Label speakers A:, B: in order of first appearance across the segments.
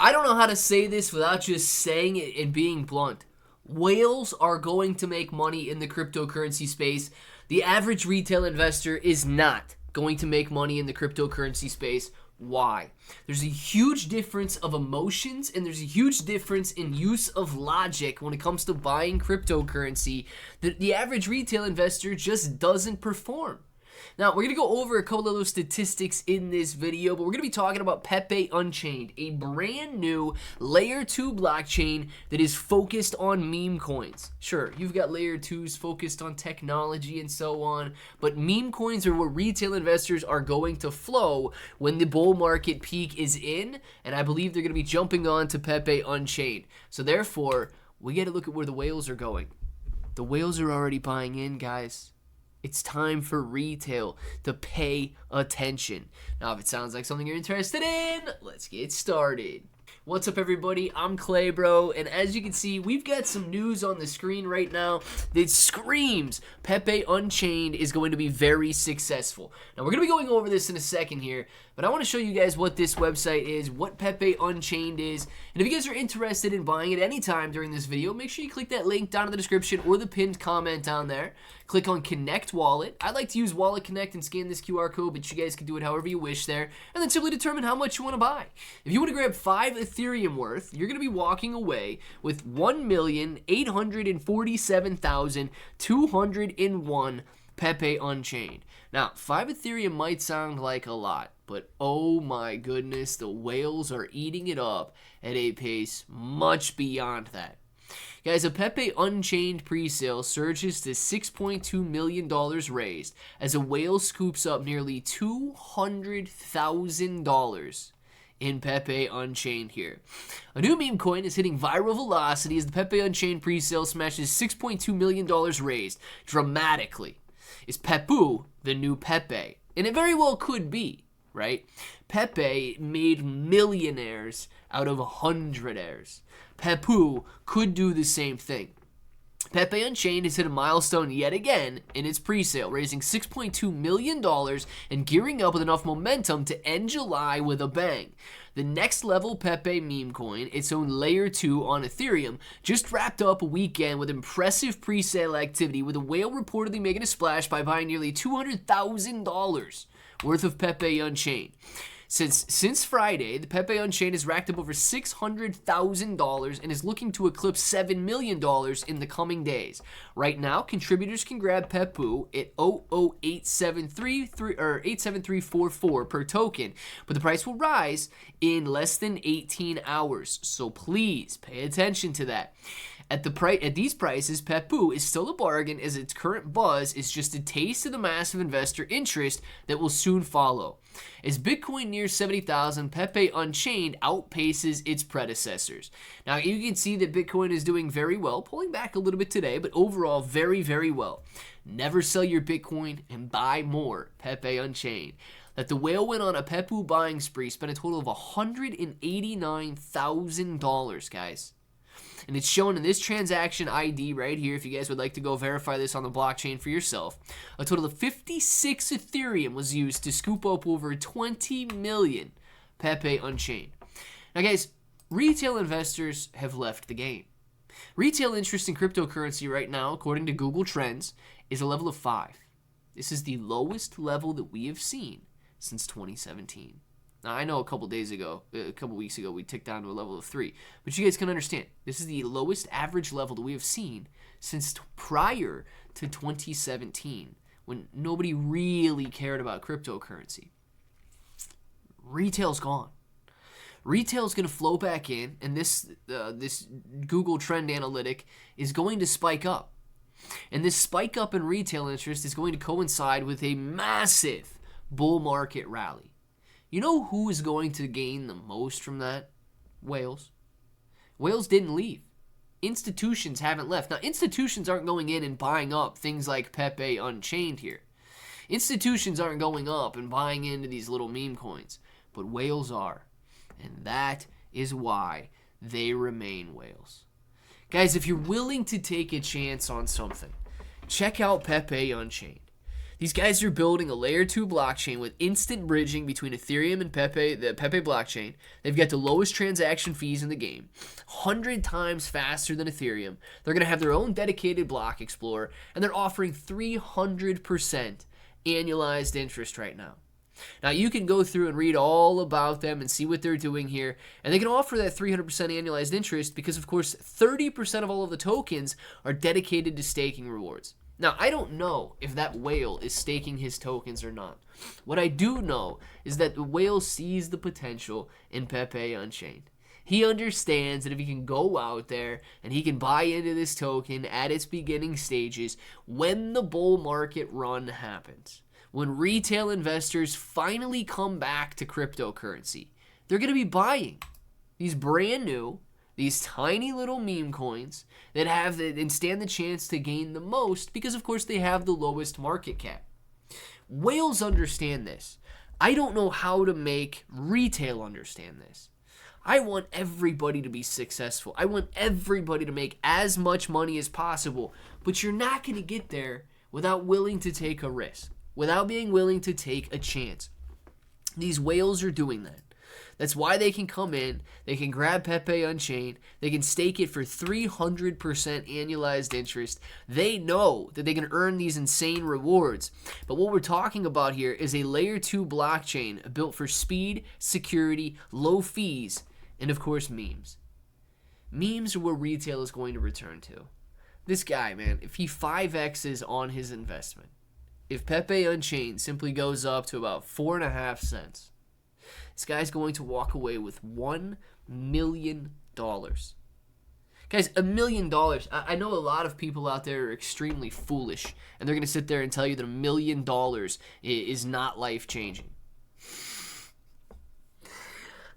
A: I don't know how to say this without just saying it and being blunt. Whales are going to make money in the cryptocurrency space. The average retail investor is not going to make money in the cryptocurrency space. Why? There's a huge difference of emotions and there's a huge difference in use of logic when it comes to buying cryptocurrency. The average retail investor just doesn't perform. Now, we're going to go over a couple of those statistics in this video, but we're going to be talking about Pepe Unchained, a brand new layer 2 blockchain that is focused on meme coins. Sure, you've got layer 2s focused on technology and so on, but meme coins are where retail investors are going to flow when the bull market peak is in, and I believe they're going to be jumping on to Pepe Unchained. So therefore, we got to look at where the whales are going. The whales are already buying in, guys. It's time for retail to pay attention. Now, if it sounds like something you're interested in, let's get started. What's up, everybody? I'm Clay, bro, and as you can see, we've got some news on the screen right now that screams Pepe Unchained is going to be very successful. Now, we're going to be going over this in a second here, but I want to show you guys what this website is, what Pepe Unchained is, and if you guys are interested in buying it anytime during this video, make sure you click that link down in the description or the pinned comment down there. Click on Connect Wallet. I like to use Wallet Connect and scan this QR code, but you guys can do it however you wish there, and then simply determine how much you want to buy. If you want to grab 5 Ethereum worth, you're going to be walking away with 1,847,201 Pepe Unchained. Now, 5 Ethereum might sound like a lot, but oh my goodness, the whales are eating it up at a pace much beyond that. Guys, a Pepe Unchained presale surges to $6.2 million raised as a whale scoops up nearly $200,000 in Pepe Unchained here. A new meme coin is hitting viral velocity as the Pepe Unchained presale smashes $6.2 million raised dramatically. Is Pepu the new Pepe? And it very well could be, right? Pepe made millionaires out of hundredaires. Pepu could do the same thing. Pepe Unchained has hit a milestone yet again in its presale, raising $6.2 million and gearing up with enough momentum to end July with a bang. The next level Pepe meme coin, its own layer 2 on Ethereum, just wrapped up a weekend with impressive presale activity, with a whale reportedly making a splash by buying nearly $200,000 worth of Pepe Unchained. Since Friday, the Pepe Unchained has racked up over $600,000 and is looking to eclipse $7 million in the coming days. Right now, contributors can grab Pepu at 0.87344 per token, but the price will rise in less than 18 hours. So please pay attention to that. At these prices, Pepu is still a bargain, as its current buzz is just a taste of the massive investor interest that will soon follow. As Bitcoin nears 70,000, Pepe Unchained outpaces its predecessors. Now, you can see that Bitcoin is doing very well, pulling back a little bit today, but overall very, very well. Never sell your Bitcoin and buy more Pepe Unchained. That the whale went on a Pepu buying spree, spent a total of $189,000, guys. And it's shown in this transaction ID right here, if you guys would like to go verify this on the blockchain for yourself. A total of 56 Ethereum was used to scoop up over 20 million Pepe Unchained. Now, guys, retail investors have left the game. Retail interest in cryptocurrency right now, according to Google Trends, is a level of 5. This is the lowest level that we have seen since 2017. Now, I know a couple weeks ago, we ticked down to a level of 3. But you guys can understand, this is the lowest average level that we have seen since prior to 2017, when nobody really cared about cryptocurrency. Retail's gone. Retail's going to flow back in, and this Google Trend analytic is going to spike up. And this spike up in retail interest is going to coincide with a massive bull market rally. You know who is going to gain the most from that? Whales. Whales didn't leave. Institutions haven't left. Now, institutions aren't going in and buying up things like Pepe Unchained here. Institutions aren't going up and buying into these little meme coins. But whales are. And that is why they remain whales. Guys, if you're willing to take a chance on something, check out Pepe Unchained. These guys are building a layer 2 blockchain with instant bridging between Ethereum and Pepe, the Pepe blockchain. They've got the lowest transaction fees in the game, 100 times faster than Ethereum. They're going to have their own dedicated block explorer, and they're offering 300% annualized interest right now. Now, you can go through and read all about them and see what they're doing here, and they can offer that 300% annualized interest because, of course, 30% of all of the tokens are dedicated to staking rewards. Now, I don't know if that whale is staking his tokens or not. What I do know is that the whale sees the potential in Pepe Unchained. He understands that if he can go out there and he can buy into this token at its beginning stages, when the bull market run happens, when retail investors finally come back to cryptocurrency, they're going to be buying these brand new, these tiny little meme coins that have and stand the chance to gain the most because, of course, they have the lowest market cap. Whales understand this. I don't know how to make retail understand this. I want everybody to be successful. I want everybody to make as much money as possible, but you're not going to get there without willing to take a risk, without being willing to take a chance. These whales are doing that. That's why they can come in, they can grab Pepe Unchained, they can stake it for 300% annualized interest. They know that they can earn these insane rewards. But what we're talking about here is a layer 2 blockchain built for speed, security, low fees, and of course memes. Memes are where retail is going to return to. This guy, man, if he 5x's on his investment, if Pepe Unchained simply goes up to about 4.5 cents, this guy's going to walk away with $1 million. Guys, $1 million. I know a lot of people out there are extremely foolish, and they're going to sit there and tell you that $1 million is not life-changing.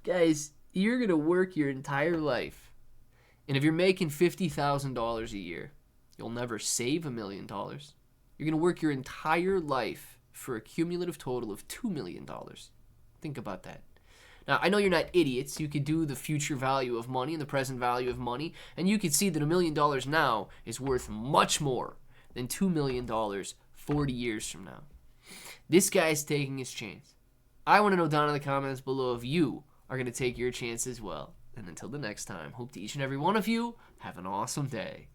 A: Guys, you're going to work your entire life, and if you're making $50,000 a year, you'll never save $1 million. You're going to work your entire life for a cumulative total of $2 million. Think about that. Now, I know you're not idiots. You could do the future value of money and the present value of money, and you could see that $1 million now is worth much more than $2 million 40 years from now. This guy's taking his chance. I want to know down in the comments below if you are going to take your chance as well. And until the next time, hope to each and every one of you have an awesome day.